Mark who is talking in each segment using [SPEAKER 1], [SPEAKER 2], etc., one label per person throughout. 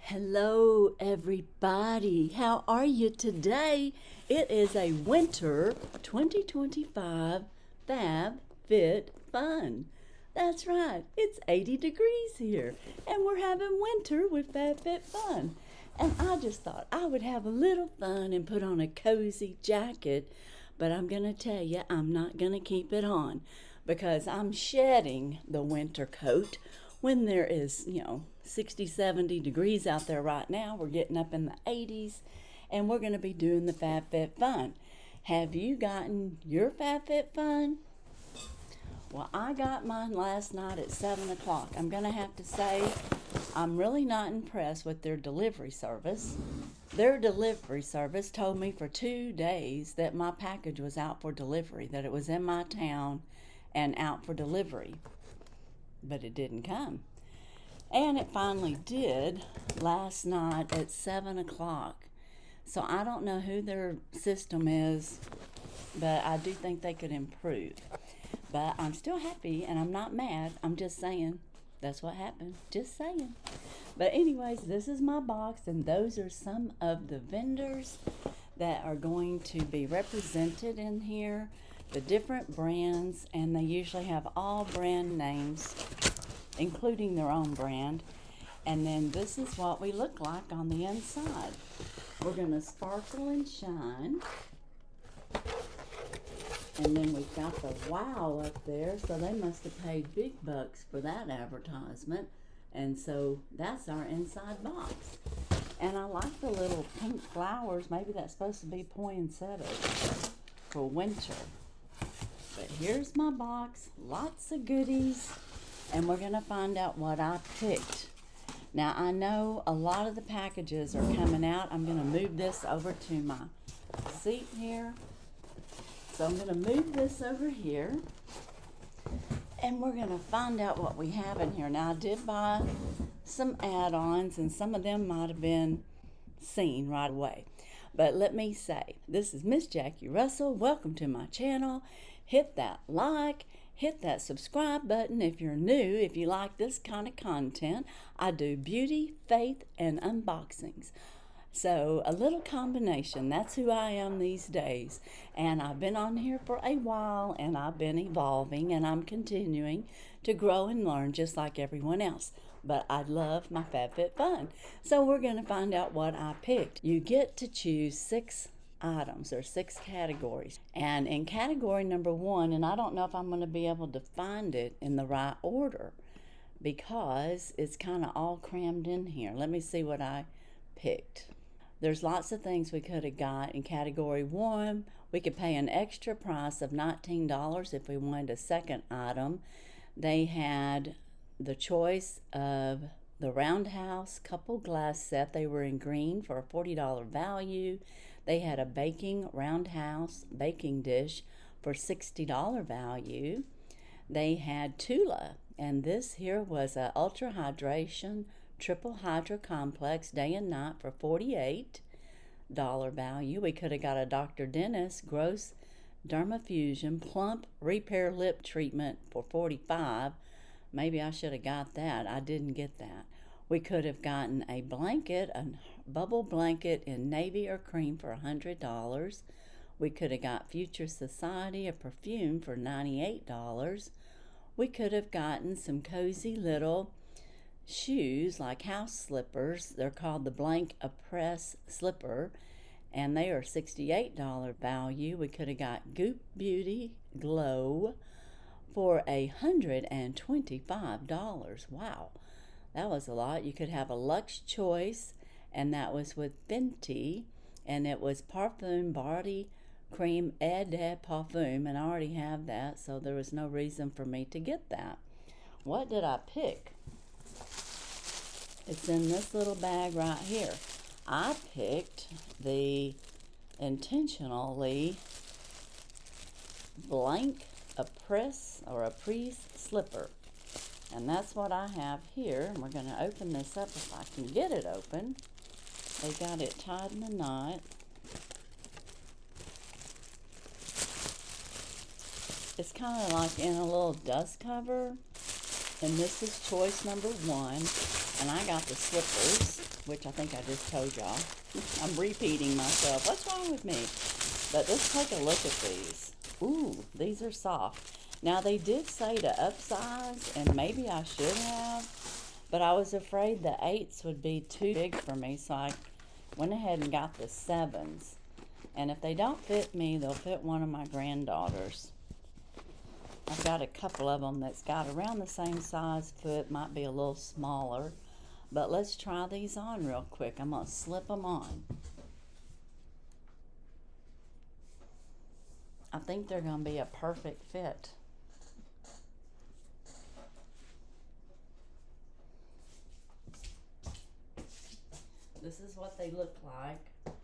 [SPEAKER 1] Hello, everybody. How are you today? It is a winter 2025 FabFitFun. That's right, it's 80 degrees here, and we're having winter with FabFitFun. And I just thought I would have a little fun and put on a cozy jacket, but I'm going to tell you, I'm not going to keep it on because I'm shedding the winter coat when there is, 60, 70 degrees out there right now. We're getting up in the 80s, and we're going to be doing the FabFitFun. Have you gotten your FabFitFun? Well, I got mine last night at 7 o'clock. I'm going to have to say I'm really not impressed with their delivery service. Their delivery service told me for 2 days that my package was out for delivery, that it was in my town and out for delivery. But it didn't come. And it finally did last night at 7 o'clock. So I don't know who their system is, but I do think they could improve. But I'm still happy and I'm not mad. I'm just saying that's what happened. Just saying. But anyways, this is my box, and those are some of the vendors that are going to be represented in here. The different brands, and they usually have all brand names, including their own brand. And then this is what we look like on the inside. We're going to sparkle and shine. And then we've got the wow up there, so they must have paid big bucks for that advertisement. And so that's our inside box. And I like the little pink flowers. Maybe that's supposed to be poinsettias for winter. But here's my box, lots of goodies, and we're going to find out what I picked. Now, I know a lot of the packages are coming out. I'm going to move this over to my seat here. So I'm going to move this over here, and we're going to find out what we have in here. Now, I did buy some add-ons, and some of them might have been seen right away. But let me say, this is Miss Jackie Russell. Welcome to my channel. Hit that like, hit that subscribe button if you're new, if you like this kind of content. I do beauty, faith, and unboxings. So a little combination, that's who I am these days. And I've been on here for a while, and I've been evolving, and I'm continuing to grow and learn just like everyone else. But I love my FabFitFun. So we're going to find out what I picked. You get to choose 6 items or 6 categories. And in category number 1, and I don't know if I'm going to be able to find it in the right order because it's kind of all crammed in here. Let me see what I picked. There's lots of things we could have got in category 1. We could pay an extra price of $19 if we wanted a second item. They had the choice of the Roundhouse couple glass set. They were in green for a $40 value. They had a baking Roundhouse baking dish for $60 value. They had Tula, and this here was a Ultra Hydration Triple Hydra Complex day and night for $48 value. We could have got a Dr. Dennis Gross Dermafusion Plump Repair Lip Treatment for $45. Maybe I should have got that. I didn't get that. We could have gotten a blanket, a bubble blanket in navy or cream for $100. We could have got Future Society, a perfume for $98. We could have gotten some cozy little shoes like house slippers. They're called the Blank Press Slipper, and they are $68 value. We could have got Goop Beauty Glow for $125. Wow, that was a lot. You could have a Luxe Choice, and that was with Fenty, and it was Parfum Body Cream Eau de Parfum, and I already have that, so there was no reason for me to get that. What did I pick? It's in this little bag right here. I picked the intentionally blank a Prise slipper, and that's what I have here. And we're going to open this up if I can get it open. They got it tied in a knot. It's kind of like in a little dust cover, and this is choice number 1. And I got the slippers, which I think I just told y'all. I'm repeating myself. What's wrong with me? But let's take a look at these. Ooh, these are soft. Now, they did say to upsize, and maybe I should have, but I was afraid the 8s would be too big for me, so I went ahead and got the 7s. And if they don't fit me, they'll fit one of my granddaughters. I've got a couple of them that's got around the same size foot, might be a little smaller. But let's try these on real quick. I'm going to slip them on. I think they're going to be a perfect fit. This is what they look like.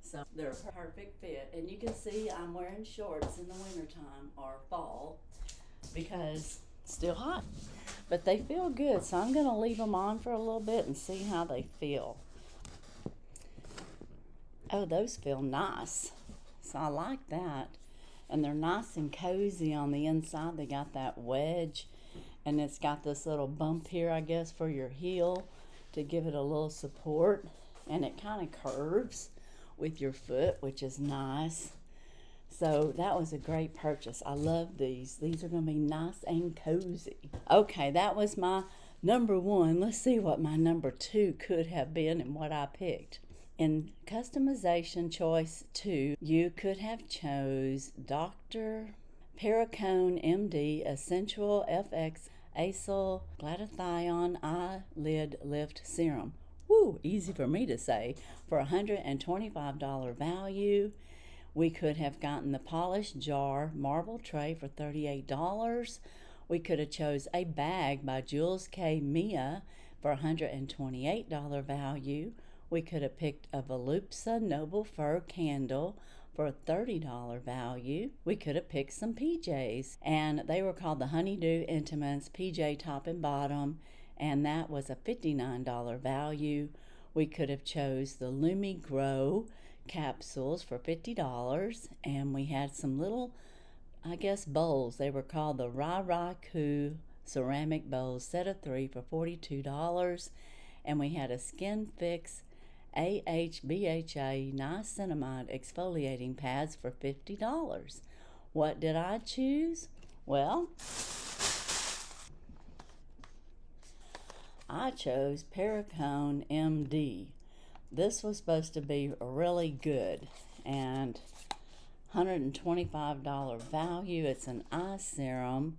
[SPEAKER 1] So they're a perfect fit. And you can see I'm wearing shorts in the wintertime or fall because it's still hot. But they feel good, so I'm going to leave them on for a little bit and see how they feel. Oh, those feel nice. So I like that. And they're nice and cozy on the inside. They got that wedge, and it's got this little bump here, I guess, for your heel to give it a little support. And it kind of curves with your foot, which is nice. So that was a great purchase. I love these. These are going to be nice and cozy. Okay, that was my number 1. Let's see what my number 2 could have been and what I picked. In customization choice 2, you could have chose Dr. Perricone MD Essential FX Acyl Glutathione Eyelid Lift Serum. Woo, easy for me to say. For $125 value. We could have gotten the polished jar marble tray for $38. We could have chose a bag by Jules K. Mia for $128 value. We could have picked a Volupsa Noble Fur candle for a $30 value. We could have picked some PJs, and they were called the Honeydew Intimates PJ top and bottom, and that was a $59 value. We could have chose the Lumi Grow capsules for $50, and we had some little, I guess, bowls. They were called the Ku ceramic bowls, set of 3 for $42, and we had a Skin Fix AHBHA niacinamide exfoliating pads for $50. What did I choose? Well, I chose Perricone MD. This was supposed to be really good, and $125 value. It's an eye serum,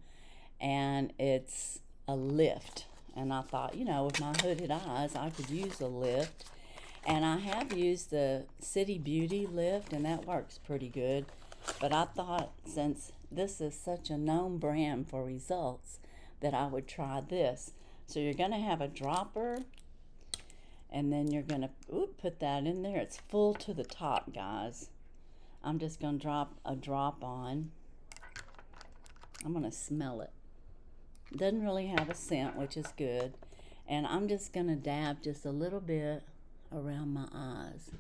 [SPEAKER 1] and it's a lift. And I thought, you know, with my hooded eyes, I could use a lift. And I have used the City Beauty lift, and that works pretty good. But I thought, since this is such a known brand for results, that I would try this. So you're going to have a dropper, and then you're going to put that in there. It's full to the top, guys. I'm just going to drop a drop on. I'm going to smell it. Doesn't really have a scent, which is good. And I'm just going to dab just a little bit around my eyes.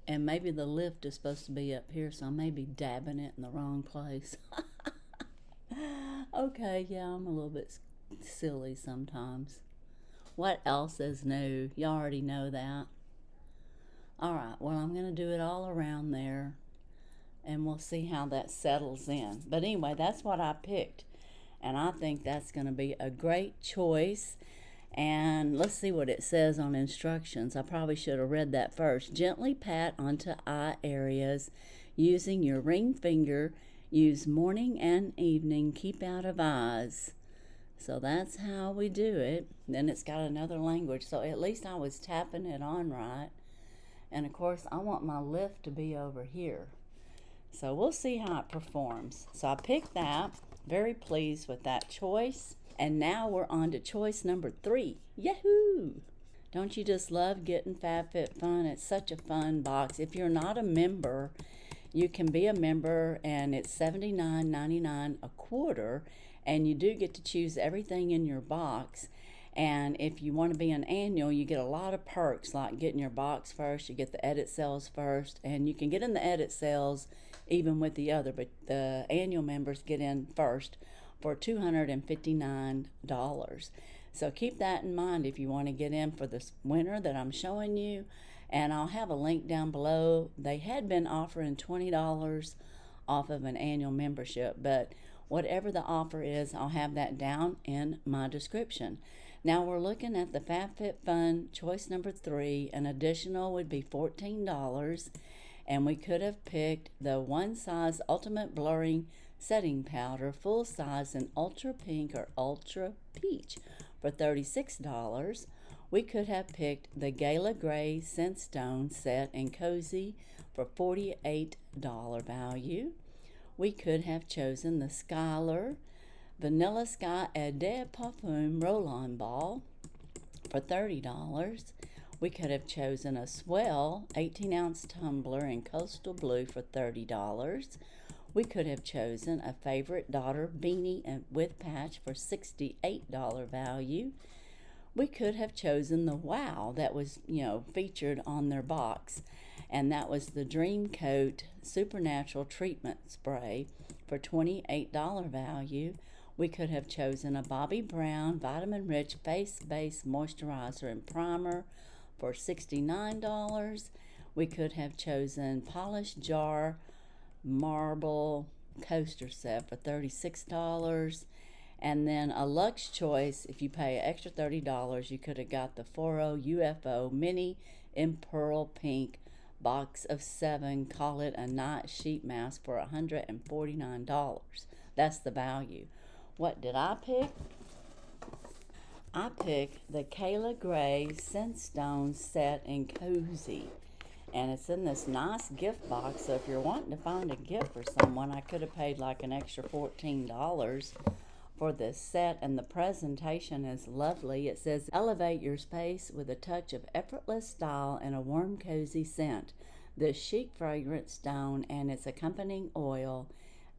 [SPEAKER 1] And maybe the lift is supposed to be up here, so I may be dabbing it in the wrong place. Okay, yeah, I'm a little bit silly sometimes. What else is new? You already know that. Alright, well, I'm going to do it all around there, and we'll see how that settles in. But anyway, that's what I picked, and I think that's going to be a great choice. And let's see what it says on instructions. I probably should have read that first. Gently pat onto eye areas using your ring finger. Use morning and evening. Keep out of eyes. So that's how we do it. Then it's got another language, so at least I was tapping it on right. And of course, I want my lift to be over here. So we'll see how it performs. So I picked that. Very pleased with that choice. And now we're on to choice number 3. Yahoo! Don't you just love getting FabFitFun? It's such a fun box. If you're not a member, you can be a member, and it's $79.99 a quarter, and you do get to choose everything in your box. And if you want to be an annual, you get a lot of perks, like getting your box first, you get the edit sales first, and you can get in the edit sales even with the other, but the annual members get in first for $259. So keep that in mind if you want to get in for this winter that I'm showing you. And I'll have a link down below. They had been offering $20 off of an annual membership, but whatever the offer is, I'll have that down in my description. Now we're looking at the FabFitFun choice number 3. An additional would be $14, and we could have picked the one size ultimate blurring setting powder, full size in ultra pink or ultra peach for $36. We could have picked the Gala Gray Scentstone set in cozy for $48 value. We could have chosen the Skylar Vanilla Sky Eau de Parfum Roll-On Ball for $30. We could have chosen a Swell 18-ounce tumbler in Coastal Blue for $30. We could have chosen a Favorite Daughter beanie with patch for $68 value. We could have chosen the Wow that was, featured on their box, and that was the Dream Coat Supernatural Treatment Spray for $28 value. We could have chosen a Bobbi Brown Vitamin Rich Face Base Moisturizer and Primer for $69. We could have chosen Polish Jar Marble Coaster Set for $36. And then a Luxe Choice, if you pay an extra $30, you could have got the 4O UFO Mini in Pearl Pink box of 7, call it a night sheet mask for $149. That's the value. What did I pick? I picked the Gala Gray Scentstone set in cozy, and it's in this nice gift box. So if you're wanting to find a gift for someone, I could have paid like an extra $14 for this set, and the presentation is lovely. It says, elevate your space with a touch of effortless style and a warm, cozy scent. This chic fragrance stone and its accompanying oil,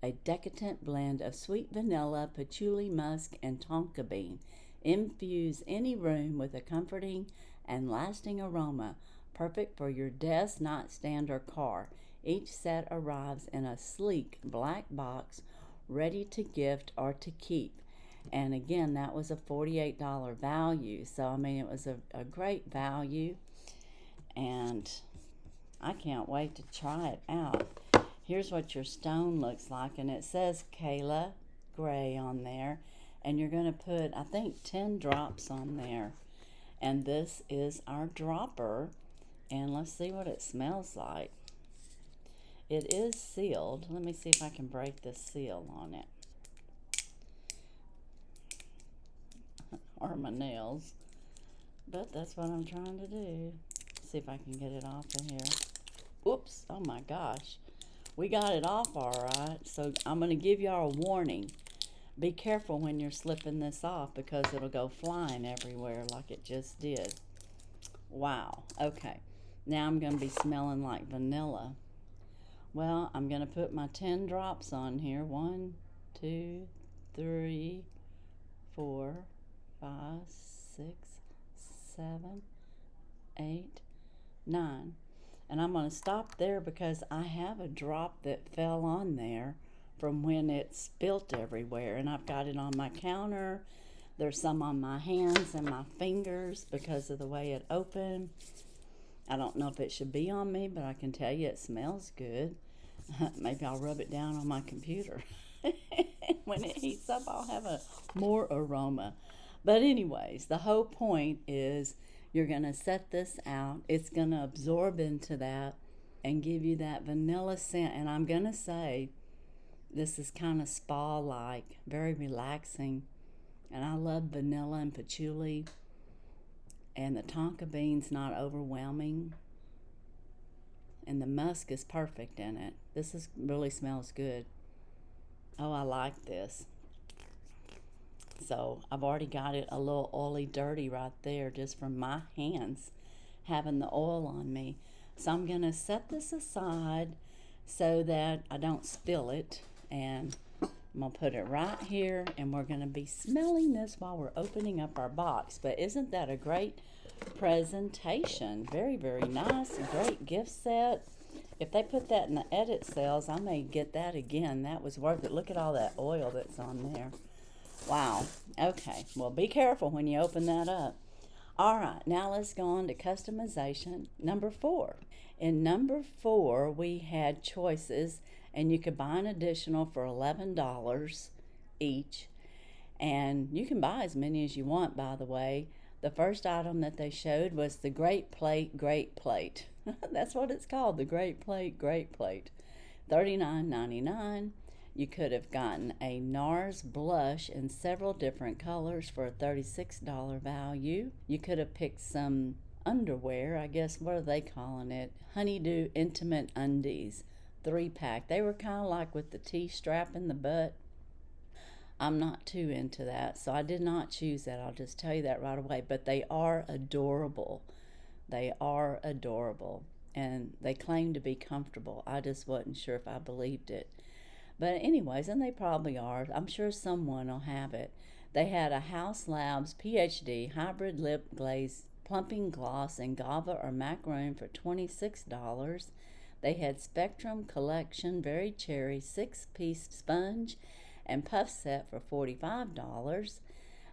[SPEAKER 1] a decadent blend of sweet vanilla, patchouli, musk, and tonka bean. Infuse any room with a comforting and lasting aroma, perfect for your desk, nightstand, or car. Each set arrives in a sleek black box, ready to gift or to keep. And again, that was a $48 value. So, I mean, it was a great value. And I can't wait to try it out. Here's what your stone looks like. And it says Gala Gray on there. And you're going to put, I think, 10 drops on there. And this is our dropper. And let's see what it smells like. It is sealed. Let me see if I can break the seal on it. Or my nails. But that's what I'm trying to do. See if I can get it off of here. Oops. Oh my gosh. We got it off all right. So I'm going to give y'all a warning. Be careful when you're slipping this off because it'll go flying everywhere like it just did. Wow. Okay. Now I'm going to be smelling like vanilla. Well, I'm going to put my 10 drops on here. 1, 2, 3, 4, 5, 6, 7, 8, 9. And I'm going to stop there because I have a drop that fell on there from when it spilt everywhere. And I've got it on my counter. There's some on my hands and my fingers because of the way it opened. I don't know if it should be on me, but I can tell you it smells good. Maybe I'll rub it down on my computer. When it heats up, I'll have a more aroma. But anyways, the whole point is you're going to set this out. It's going to absorb into that and give you that vanilla scent. And I'm going to say this is kind of spa-like, very relaxing. And I love vanilla and patchouli. And the tonka bean's not overwhelming. And the musk is perfect in it. This really smells good. Oh, I like this. So I've already got it a little oily dirty right there just from my hands having the oil on me. So I'm going to set this aside so that I don't spill it. And I'm going to put it right here, and we're going to be smelling this while we're opening up our box. But isn't that a great presentation? Very, very nice. A great gift set. If they put that in the edit sales, I may get that again. That was worth it. Look at all that oil that's on there. Wow. Okay. Well, be careful when you open that up. All right. Now let's go on to customization number 4. In number 4, we had choices, and you could buy an additional for $11 each. And you can buy as many as you want, by the way. The first item that they showed was the Great Plate, Great Plate. That's what it's called, the Great Plate, Great Plate. $39.99. You could have gotten a NARS blush in several different colors for a $36 value. You could have picked some underwear, I guess, what are they calling it? Honeydew Intimate Undies, 3-pack. They were kind of like with the T-strap in the butt. I'm not too into that, so I did not choose that. I'll just tell you that right away. But they are adorable. They are adorable. And they claim to be comfortable. I just wasn't sure if I believed it. But anyways, and they probably are. I'm sure someone will have it. They had a House Labs PhD Hybrid Lip Glaze Plumping Gloss in Guava or Macaroon for $26. They had Spectrum Collection Very Cherry 6-piece sponge and puff set for $45.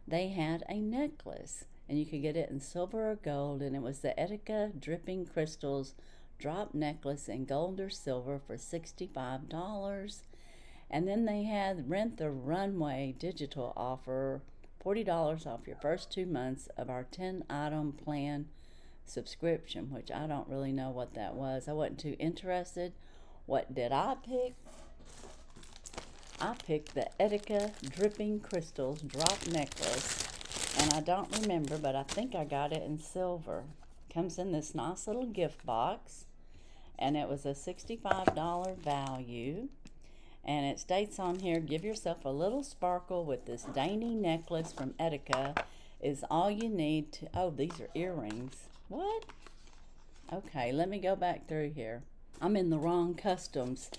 [SPEAKER 1] They had a necklace, and you could get it in silver or gold, and it was the Etika Dripping Crystals drop necklace in gold or silver for $65. And then they had Rent the Runway digital offer, $40 off your first 2 months of our 10-item plan subscription, which I don't really know what that was. I wasn't too interested. What did I pick? I picked the Etika Dripping Crystals drop necklace, and I don't remember, but I think I got it in silver. Comes in this nice little gift box, and it was a $65 value. And it states on here, give yourself a little sparkle with this dainty necklace from Etika is all you need to, oh, these are earrings. What? Okay, let me go back through here. I'm in the wrong customs.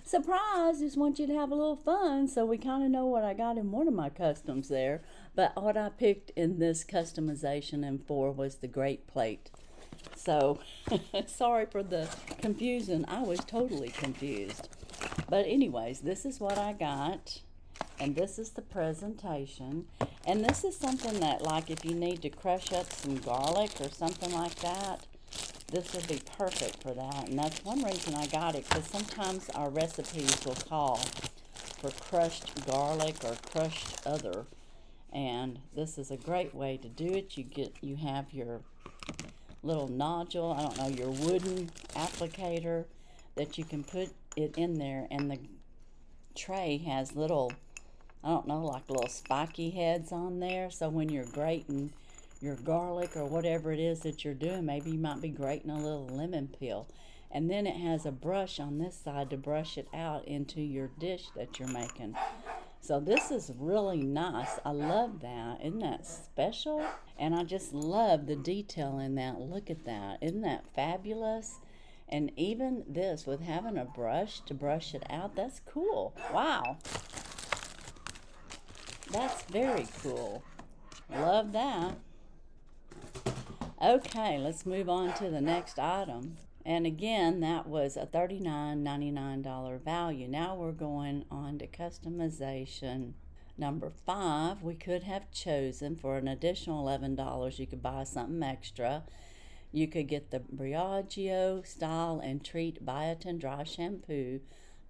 [SPEAKER 1] Surprise, just want you to have a little fun, so we kind of know what I got in one of my customs there. But what I picked in this customization in 4 was the Great Plate. So, sorry for the confusion. I was totally confused. But anyways, this is what I got. And this is the presentation. And this is something that, like, if you need to crush up some garlic or something like that, this would be perfect for that. And that's one reason I got it, because sometimes our recipes will call for crushed garlic or crushed other. And this is a great way to do it. You have your little nodule, I don't know, your wooden applicator that you can put it in there, and the tray has little, I don't know, like little spiky heads on there, so when you're grating your garlic or whatever it is that you're doing, maybe you might be grating a little lemon peel, and then it has a brush on this side to brush it out into your dish that you're making. So this is really nice. I love that. Isn't that special? And I just love the detail in that. Look at that. Isn't that fabulous? And even this, with having a brush to brush it out, that's cool. Wow. That's very cool. Love that. Okay, let's move on to the next item. And again, that was a $39.99 value. Now we're going on to customization number 5. We could have chosen for an additional $11, you could buy something extra. You could get the Briogeo Style and Treat Biotin Dry Shampoo,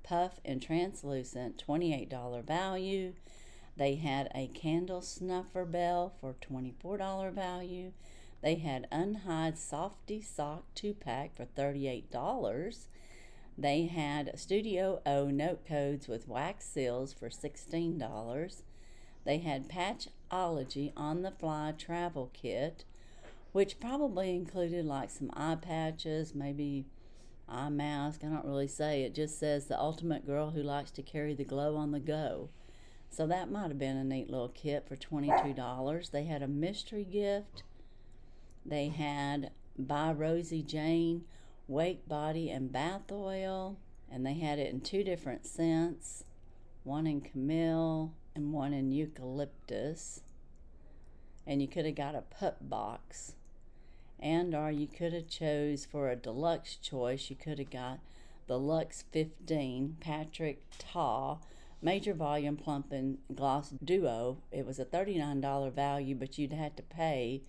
[SPEAKER 1] Puff and Translucent, $28 value. They had a candle snuffer bell for $24 value. They had Unhide Softy Sock 2-pack for $38. They had Studio O note codes with wax seals for $16. They had Patchology On the Fly travel kit, which probably included like some eye patches, maybe eye mask. I don't really say. It just says the ultimate girl who likes to carry the glow on the go. So that might have been a neat little kit for $22. They had a mystery gift. They had By Rosie Jane Wake Body and Bath Oil, and they had it in 2 different scents, one in Camille and one in Eucalyptus. And you could have got a pup box, and or you could have chose for a deluxe choice, you could have got the Lux 15 Patrick Ta Major Volume Plump and Gloss Duo. It was a $39 value, but you'd have to pay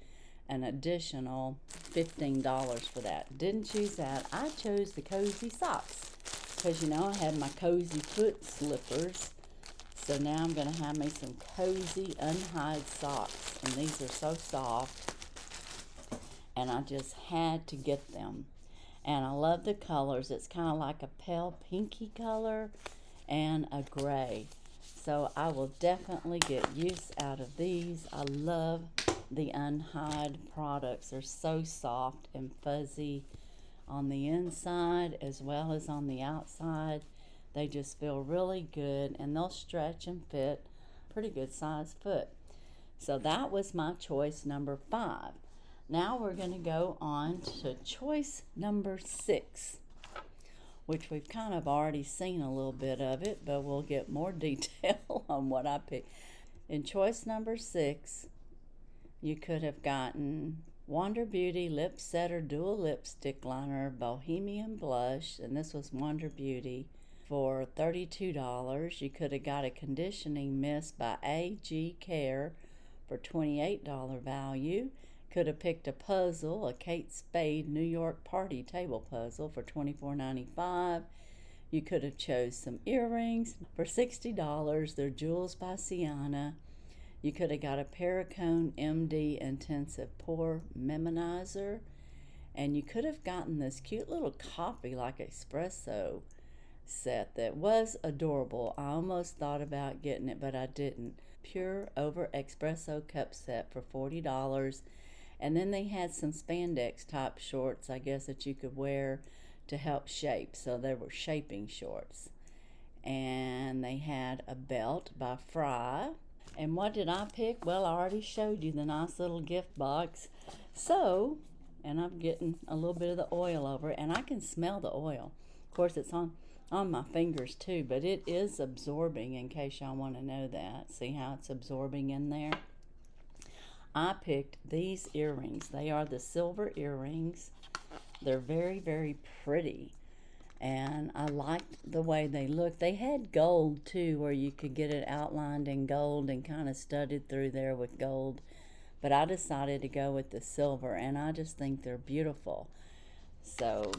[SPEAKER 1] an additional $15 for that. Didn't choose that. I chose the cozy socks because, you know, I had my cozy foot slippers. So now I'm going to have me some cozy unhide socks. And these are so soft. And I just had to get them. And I love the colors. It's kind of like a pale pinky color and a gray. So I will definitely get use out of these. I love the unhide products. They're so soft and fuzzy on the inside as well as on the outside. They just feel really good, and they'll stretch and fit pretty good sized foot. So that was my choice number 5. Now we're going to go on to choice number 6, which we've kind of already seen a little bit of it, but we'll get more detail on what I picked. In choice number 6, you could have gotten Wander Beauty Lip Setter Dual Lipstick Liner Bohemian Blush, and this was Wander Beauty, for $32. You could have got a conditioning mist by AG Care for $28 value. Could have picked a puzzle, a Kate Spade New York Party Table Puzzle for $24.95. You could have chose some earrings for $60. They're Jewels by Sienna. You could have got a Perricone MD Intensive Pore Memonizer. And you could have gotten this cute little coffee like espresso set that was adorable. I almost thought about getting it, but I didn't. Pure Over Espresso Cup Set for $40. And then they had some spandex top shorts, I guess, that you could wear to help shape. So they were shaping shorts. And they had a belt by Fry. And what did I pick? Well, I already showed you the nice little gift box. So, and I'm getting a little bit of the oil over it, and I can smell the oil. Of course, it's on my fingers too, but it is absorbing, in case y'all want to know that. See how it's absorbing in there? I picked these earrings. They are the silver earrings. They're very, very pretty. And I liked the way they look. They had gold too, where you could get it outlined in gold and kind of studded through there with gold. But I decided to go with the silver, and I just think they're beautiful. So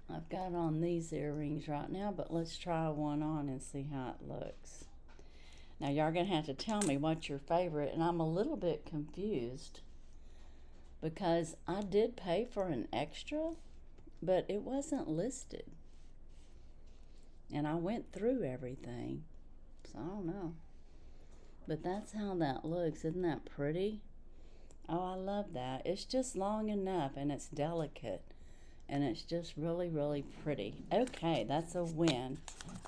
[SPEAKER 1] I've got on these earrings right now, but let's try one on and see how it looks. Now, y'all are going to have to tell me what's your favorite, and I'm a little bit confused because I did pay for an extra, but it wasn't listed. And I went through everything, so I don't know. But that's how that looks. Isn't that pretty? Oh, I love that. It's just long enough, and it's delicate. And it's just really, really pretty. Okay, that's a win.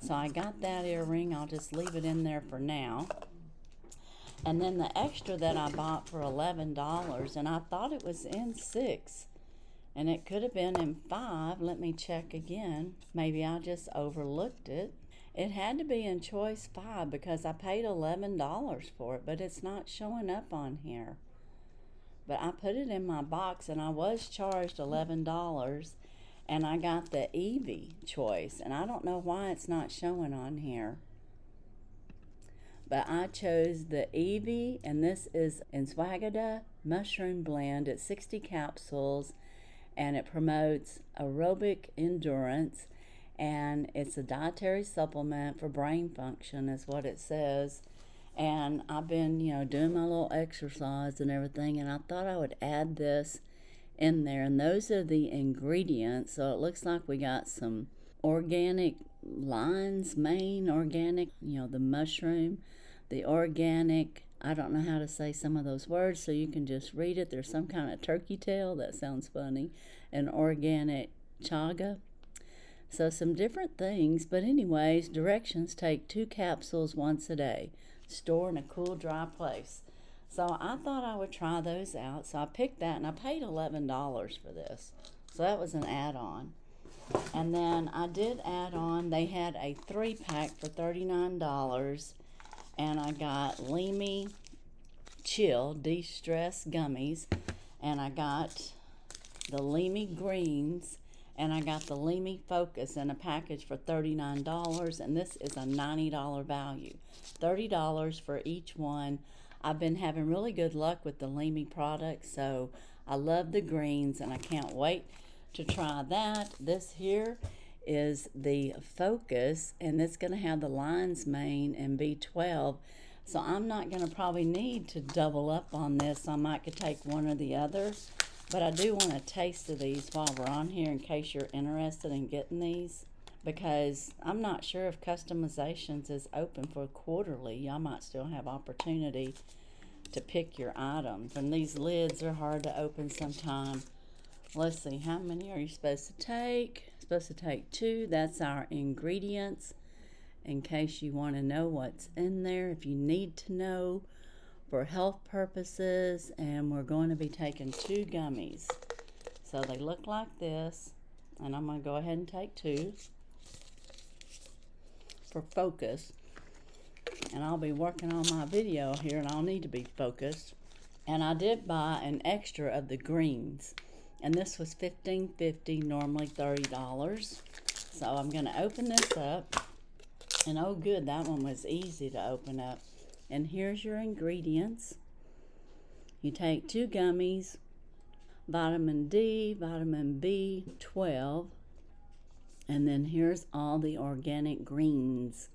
[SPEAKER 1] So I got that earring. I'll just leave it in there for now. And then the extra that I bought for $11, and I thought it was in 6. And it could have been in 5. Let me check again. Maybe I just overlooked it. It had to be in choice 5 because I paid $11 for it, but it's not showing up on here. But I put it in my box, and I was charged $11, and I got the Evie choice, and I don't know why it's not showing on here. But I chose the Evie, and this is Enswagada Mushroom Blend. It's 60 capsules, and it promotes aerobic endurance, and it's a dietary supplement for brain function, is what it says. And I've been, doing my little exercise and everything, and I thought I would add this in there. And those are the ingredients. So it looks like we got some organic lion's mane, organic, the mushroom, the organic, I don't know how to say some of those words, so you can just read it. There's some kind of turkey tail, that sounds funny, and organic chaga. So some different things, but anyways, directions: take 2 capsules once a day. Store in a cool, dry place. So I thought I would try those out. So I picked that, and I paid $11 for this. So that was an add-on. And then I did add on, they had a 3-pack for $39, and I got Leamy Chill De-Stress Gummies. And I got the Leamy Greens, and I got the Leamy Focus in a package for $39, and this is a $90 value. $30 for each one. I've been having really good luck with the Leamy products, so I love the greens, and I can't wait to try that. This here is the Focus, and it's going to have the lion's mane and B12, so I'm not going to probably need to double up on this. I might could take one or the other, but I do want a taste of these while we're on here in case you're interested in getting these, because I'm not sure if customizations is open for quarterly. Y'all might still have opportunity to pick your items, and these lids are hard to open sometime. Let's see, how many are you supposed to take? Supposed to take 2. That's our ingredients, in case you want to know what's in there, if you need to know for health purposes. And we're going to be taking 2 gummies. So they look like this, and I'm going to go ahead and take 2 for Focus. And I'll be working on my video here, and I'll need to be focused. And I did buy an extra of the greens, and this was $15.50, normally $30. So I'm going to open this up, and oh good, that one was easy to open up. And here's your ingredients. You take 2 gummies, vitamin D, vitamin B12, and then here's all the organic greens,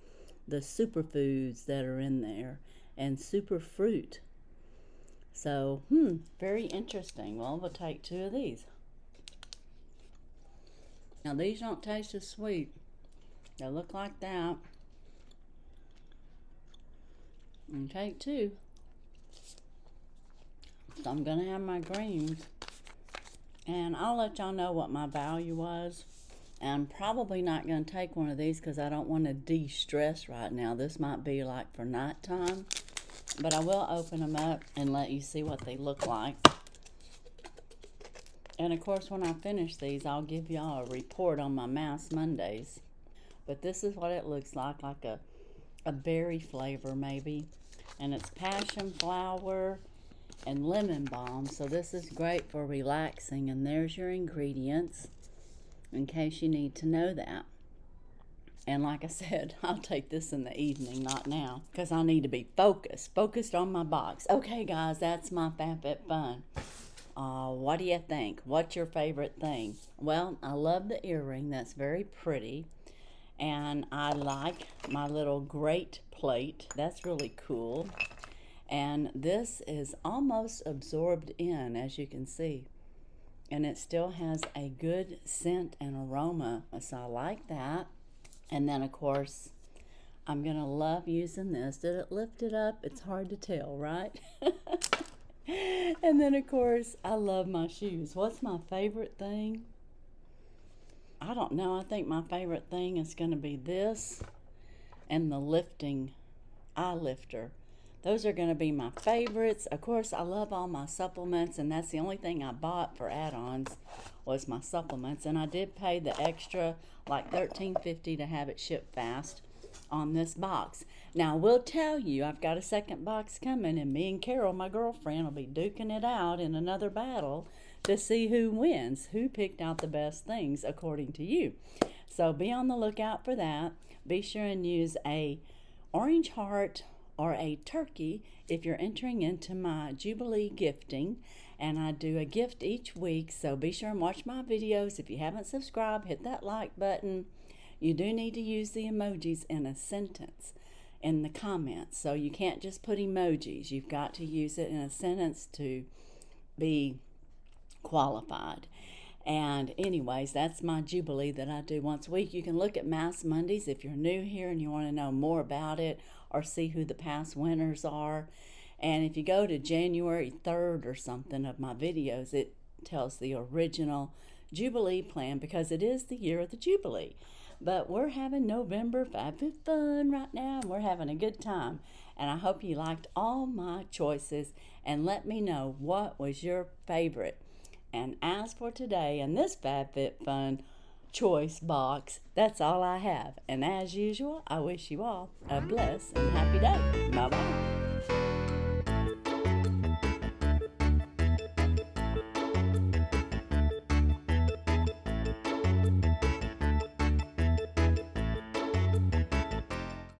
[SPEAKER 1] the superfoods that are in there, and super fruit. So, very interesting. Well, we'll take 2 of these. Now, these don't taste as sweet. They look like that. And take 2. So I'm going to have my greens. And I'll let y'all know what my value was. And I'm probably not going to take one of these because I don't want to de-stress right now. This might be like for nighttime. But I will open them up and let you see what they look like. And of course, when I finish these, I'll give y'all a report on my Mass Mondays. But this is what it looks like a berry flavor maybe. And it's passion flower and lemon balm. So this is great for relaxing. And there's your ingredients, in case you need to know that. And like I said, I'll take this in the evening, not now, because I need to be focused on my box. Okay, guys, that's my FabFitFun. What do you think? What's your favorite thing? Well, I love the earring. That's very pretty. And I like my little grate plate. That's really cool. And this is almost absorbed in, as you can see. And it still has a good scent and aroma. So I like that. And then, of course, I'm going to love using this. Did it lift it up? It's hard to tell, right? And then, of course, I love my shoes. What's my favorite thing? I don't know. I think my favorite thing is going to be this and the lifting eye lifter. Those are going to be my favorites. Of course, I love all my supplements, and that's the only thing I bought for add-ons was my supplements. And I did pay the extra, like $13.50 to have it shipped fast on this box. Now, I will tell you, I've got a second box coming, and me and Carol, my girlfriend, will be duking it out in another battle to see who wins, who picked out the best things according to you. So be on the lookout for that. Be sure and use a orange heart or a turkey if you're entering into my Jubilee gifting. And I do a gift each week, so be sure and watch my videos. If you haven't subscribed, hit that like button. You do need to use the emojis in a sentence in the comments, so you can't just put emojis. You've got to use it in a sentence to be qualified. And anyways, that's my Jubilee that I do once a week. You can look at Mass Mondays if you're new here and you want to know more about it or see who the past winners are. And if you go to January 3rd or something of my videos, it tells the original Jubilee plan because it is the year of the Jubilee. But we're having November FabFitFun right now, and we're having a good time. And I hope you liked all my choices, and let me know what was your favorite. And as for today and this FabFitFun choice box, that's all I have. And as usual, I wish you all a blessed and happy day. Bye-bye.